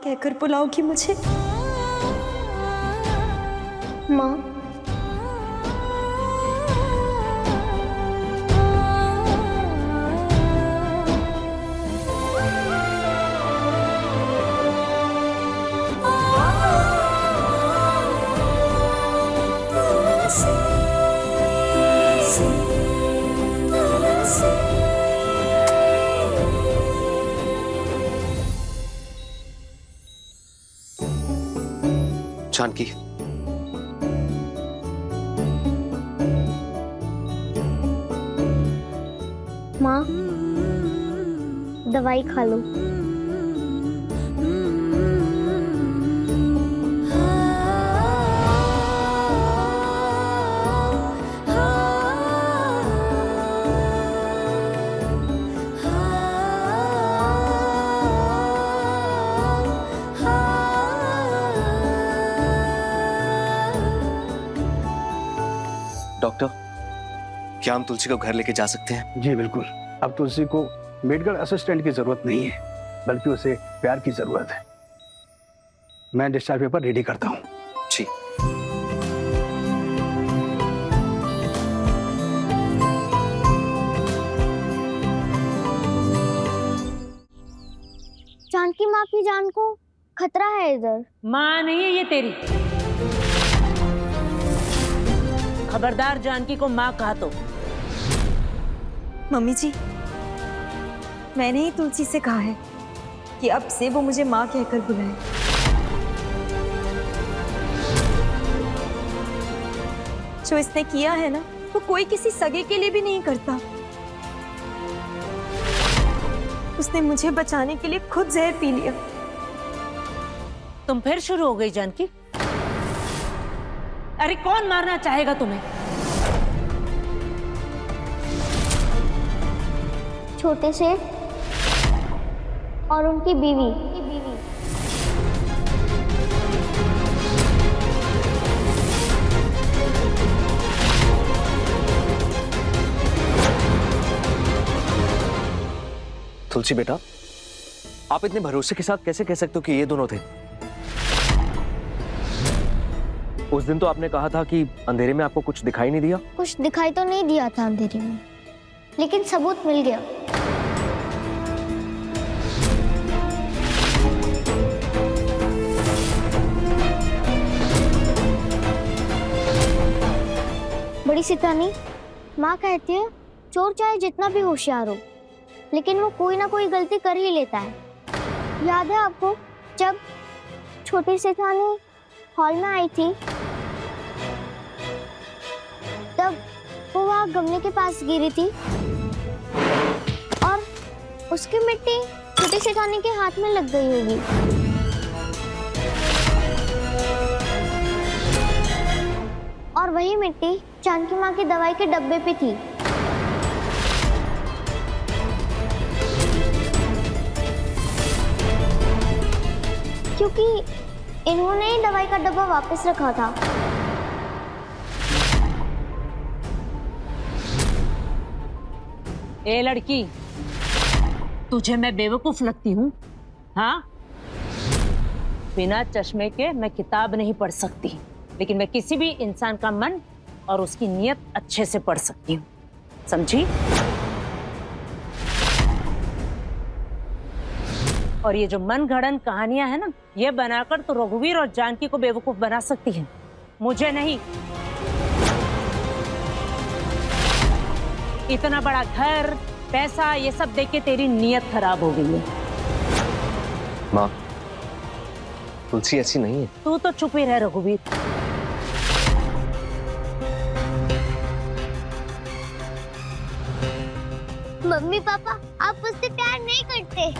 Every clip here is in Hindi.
कहकर बुलाओगी मुझे? माँ, जानकी, माँ, दवाई खा लो। डॉक्टर, क्या हम तुलसी को घर लेके जा सकते हैं? जी बिल्कुल। अब तुलसी को मेडिकल असिस्टेंट की जरूरत नहीं है, बल्कि उसे प्यार की जरूरत है। मैं डिस्चार्ज पेपर रेडी करता हूँ। जी। जानकी माँ की जान को खतरा है इधर। माँ नहीं है ये तेरी। खबरदार जानकी को माँ कहा तो। मम्मी जी, मैंने ही तुलसी से कहा है कि अब से वो मुझे माँ कहकर बुलाए। जो इसने किया है ना, वो कोई किसी सगे के लिए भी नहीं करता। उसने मुझे बचाने के लिए खुद जहर पी लिया। तुम फिर शुरू हो गई जानकी। अरे कौन मारना चाहेगा तुम्हें? छोटे से और उनकी बीवी। तुलसी बेटा, आप इतने भरोसे के साथ कैसे कह सकते हो कि ये दोनों थे? उस दिन तो आपने कहा था कि अंधेरे में आपको कुछ दिखाई नहीं दिया। कुछ दिखाई तो नहीं दिया था अंधेरे में, लेकिन सबूत मिल गया। बड़ी सितानी, माँ कहती है चोर चाहे जितना भी होशियार हो, लेकिन वो कोई ना कोई गलती कर ही लेता है। याद है आपको जब छोटी सितानी हॉल में आई थी, तब वो वहाँ गमले के पास गिरी थी और उसकी मिट्टी छोटी सेठानी के हाथ में लग गई होगी। और वही मिट्टी जानकी माँ की दवाई के डब्बे पे थी। क्योंकि इन्होंने ही दवाई का डब्बा वापस रखा था। ए लड़की, तुझे मैं बेवकूफ लगती हूँ? हाँ, बिना चश्मे के मैं किताब नहीं पढ़ सकती, लेकिन मैं किसी भी इंसान का मन और उसकी नीयत अच्छे से पढ़ सकती हूँ, समझी? और ये जो मन गढ़ंत कहानियां है ना, ये बनाकर तो रघुवीर और जानकी को बेवकूफ बना सकती है, मुझे नहीं। इतना बड़ा घर, पैसा, ये सब देख के तेरी नीयत खराब हो गई है। माँ, तुलसी ऐसी नहीं है। तू तो चुप ही रह रघुवीर। मम्मी पापा, आप मुझसे प्यार नहीं करते।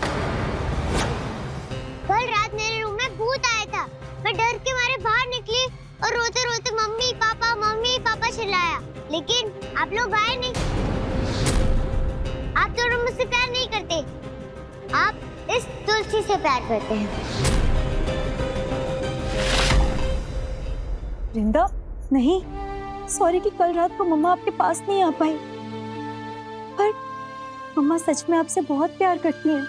कल रात मेरे रूम में भूत आया था। मैं डर के मारे बाहर निकली और रोते रोते मम्मी पापा चिल्लाया, लेकिन आप लोग आए नहीं। आप दोनों मुझसे प्यार नहीं करते, आप इस तुलसी से प्यार करते हैं। रिंदा, नहीं, सॉरी कि कल रात को मम्मा आपके पास नहीं आ पाई, पर मम्मा सच में आपसे बहुत प्यार करती हैं।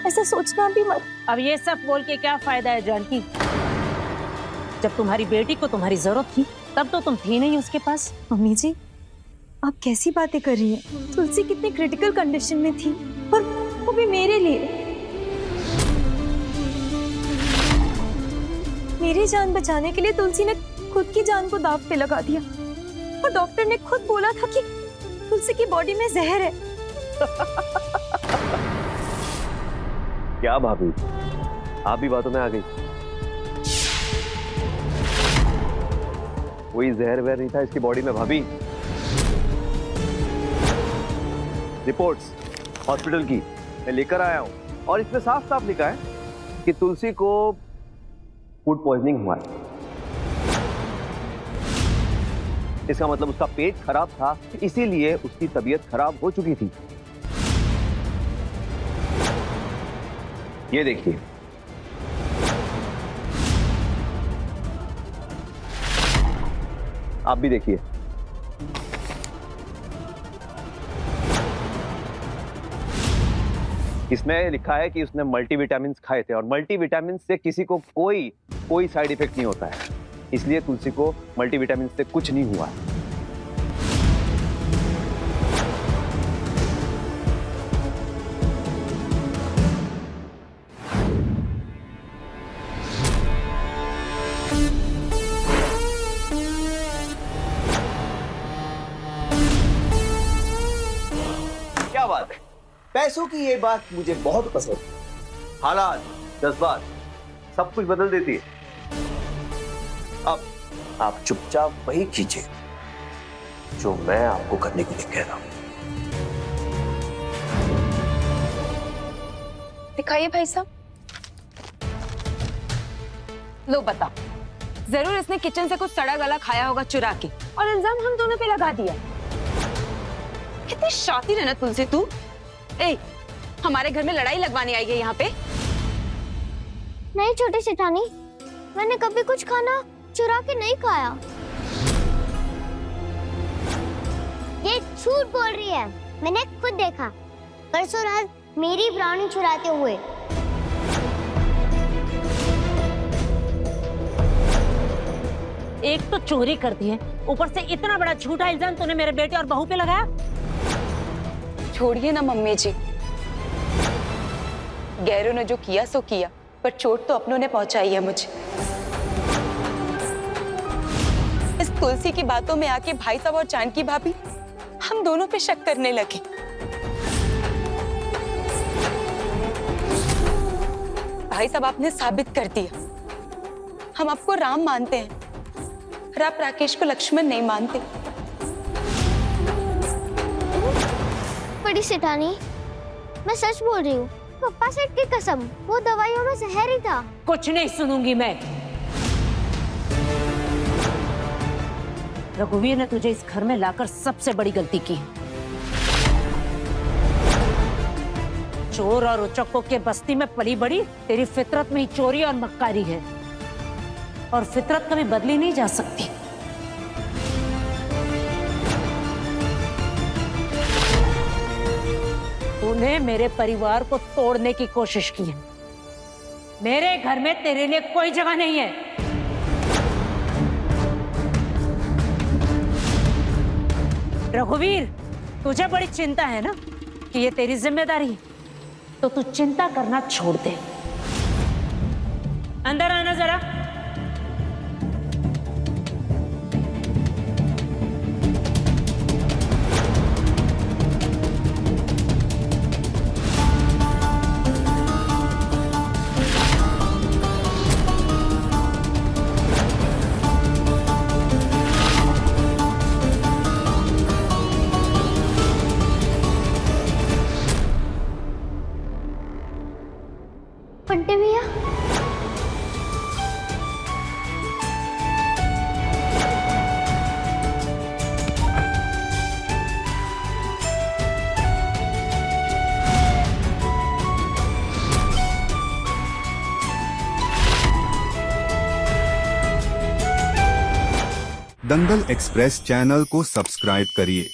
ऐसा सोचना भी मत। अब ये सब बोल के क्या फायदा है जानकी? जब तुम्हारी बेटी को तुम्हारी जरूरत थी तब तो तुम थी नहीं उसके पास। मम्मी जी, आप कैसी बातें कर रही हैं? तुलसी कितनी क्रिटिकल कंडीशन में थी, और वो भी मेरे लिए। मेरी जान बचाने के लिए तुलसी ने खुद की जान को दांव पे लगा दिया, और डॉक्टर ने खुद बोला था कि तुलसी की बॉडी में जहर है। क्या भाभी, आप भी बातों में आ गई? कोई जहर वहर नहीं था इसकी बॉडी में भाभी। रिपोर्ट्स हॉस्पिटल की मैं लेकर आया हूं, और इसमें साफ साफ लिखा है कि तुलसी को फूड पॉइजनिंग हुआ है। इसका मतलब उसका पेट खराब था, इसीलिए उसकी तबीयत खराब हो चुकी थी। ये देखिए, आप भी देखिए। इसमें लिखा है कि उसने मल्टीविटामिन खाए थे, और मल्टीविटामिन से किसी को कोई साइड इफेक्ट नहीं होता है, इसलिए तुलसी को मल्टीविटामिन से कुछ नहीं हुआ है। क्या बात है, पैसों की ये बात मुझे बहुत पसंद है। हालात, जज्बात सब कुछ बदल देती है। अब आप चुपचाप वही कीजिए जो मैं आपको करने के लिए कह रहा हूं। दिखाइए भाई साहब। लो बता, जरूर इसने किचन से कुछ सड़ा गला खाया होगा चुरा के, और इल्जाम हम दोनों पे लगा दिया। कितनी शातिर है ना तुलसी तू। ए, हमारे घर में लड़ाई लगवाने आई है यहाँ पे? नहीं छोटी सेठानी, मैंने कभी कुछ खाना चुरा के नहीं खाया। ये झूठ बोल रही है, मैंने खुद देखा परसों रात मेरी ब्राउनी चुराते हुए। एक तो चोरी कर दी है, ऊपर से इतना बड़ा झूठा इल्जाम तूने मेरे बेटे और बहू पे लगाया। छोड़िए ना मम्मी जी, गैरों ने जो किया सो किया, पर चोट तो अपनों ने पहुंचाई है मुझे। इस तुलसी की बातों में आके भाई साहब और जानकी भाभी हम दोनों पे शक करने लगे। भाई साहब, आपने साबित कर दिया हम आपको राम मानते हैं, और आप राकेश को लक्ष्मण नहीं मानते। बड़ी सेठानी, मैं सच बोल रही हूँ, पप्पा सेठ की कसम, वो दवाइयों में जहर ही था। कुछ नहीं सुनूंगी मैं। रघुवीर ने तुझे इस घर में लाकर सबसे बड़ी गलती की। चोर और उचक्कों के बस्ती में पली बड़ी तेरी फितरत में ही चोरी और मक्कारी है, और फितरत कभी बदली नहीं जा सकती। तूने मेरे परिवार को तोड़ने की कोशिश की है। मेरे घर में तेरे लिए कोई जगह नहीं है। रघुवीर, तुझे बड़ी चिंता है ना कि ये तेरी जिम्मेदारी है, तो तू चिंता करना छोड़ दे। अंदर आना जरा। बंटे भैया, दंगल एक्सप्रेस चैनल को सब्सक्राइब करिए